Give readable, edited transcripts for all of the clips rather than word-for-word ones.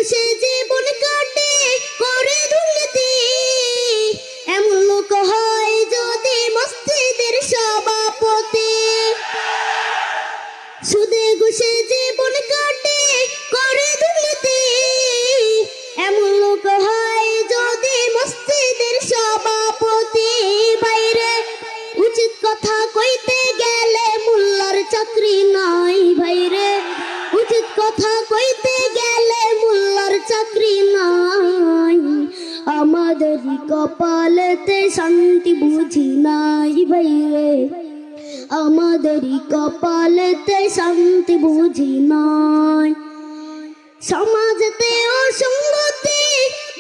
ঘুষে জীবন কাটে করে দুর্নীতি, এমন লোক হয় যদি মসজিদের সভাপতি। সুদে ঘুষে জীবন কাটে করে দুর্নীতি, এমন লোক হয় যদি মসজিদের সভাপতি। বাইরে উচিত কথা কইতে গেলে মোল্লার চাকরি নাই, ভাইরে উচিত কথা কইতে গেলে মোল্লার চাকরি নাই। আমাদেরই কপালেতে শান্তি বুঝি নাই, ভাইরে আমাদেরই কপালেতে শান্তি বুঝি নাই। সমাজেতে অসঙ্গতি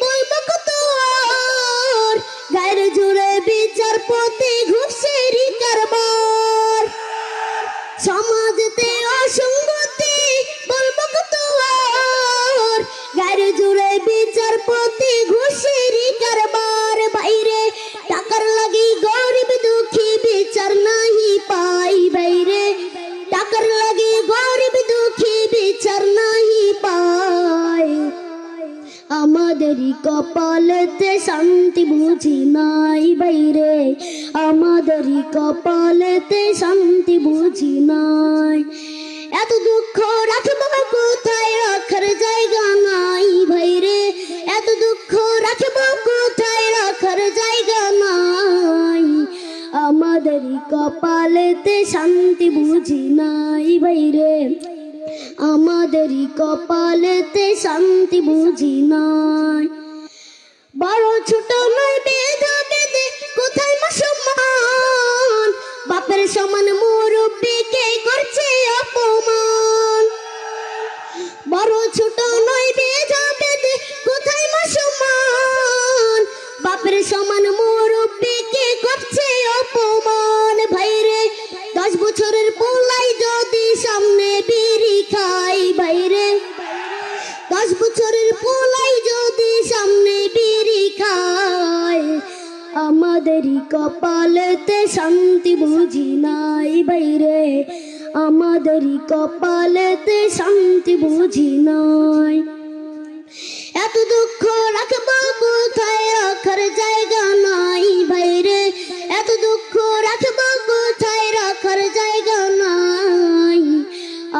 বলবো কত আর, গায়ের জুড়ে বিচারপতি ঘুষেরই কারবার। সমাজেতে অসঙ্গতি বলবো কত আর, গায়ের জুড়ে বিচারপতি ঘুষেরই কারবার। বাইরে টাকার লাগি গরিব দুঃখী বিচার নাহি পাই, বাইরে টাকার লাগি গরিব দুঃখী বিচার নাহি পাই। আমাদেরই কপালেতে শান্তি বুঝি নাই, বাইরে আমাদেরই কপালেতে শান্তি বুঝি নাই। এত দুঃখ রাখবো কোথায়, রাখার জায়গা নাই, ভাইরে এত দুঃখ রাখবো কোথায়, রাখার জায়গা নাই। আমাদেরই কপালেতে শান্তি বুঝি নাই, ভাইরে আমাদেরই কপালেতে শান্তি বুঝি নাই। বড় ছোট নয় বেধা বেদে কোথায় মুসলমান, বাপের সমান মুরব্বিকে করছে অপমান। বড় ছোট নয় বেধা বেদে কোথায় মুসলমান, বাপের সমান মুরব্বিকে করছে অপমান। ভাইরে 10 বছরের পোলাই যদি সামনে বিড়ি খাই, ভাইরে 10 বছরের পোলাই যদি সামনে বিড়ি খায়। আমাদেরই কপালেতে শান্তি বুঝি নাই, ভাইরে আমাদেরই কপালেতে শান্তি বুঝি নাই। এত দুঃখ রাখবো কোথায়, রাখার জায়গা নাই, ভাইরে এত দুঃখ রাখবো কোথায়, রাখার জায়গা নাই।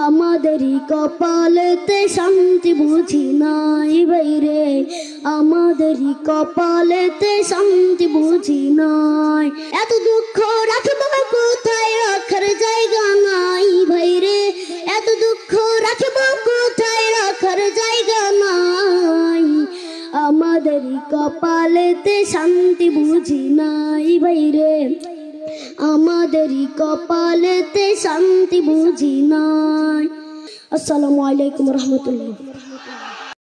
আমাদেরই কপালেতে শান্তি বুঝি নাই, ভাইরে আমাদেরই কপালেতে শান্তি বুঝি নাই। এত দুঃখ রাখবো কোথায়, রাখার জায়গা নাই, ভাইরে এত দুঃখ রাখবো কোথায়, রাখার জায়গা নাই। আমাদেরই কপালেতে শান্তি বুঝি নাই, ভাইরে আমাদেরই কপালেতে শান্তি বুঝি নাই। আসসালামু আলাইকুম রহমতুল্লাহ।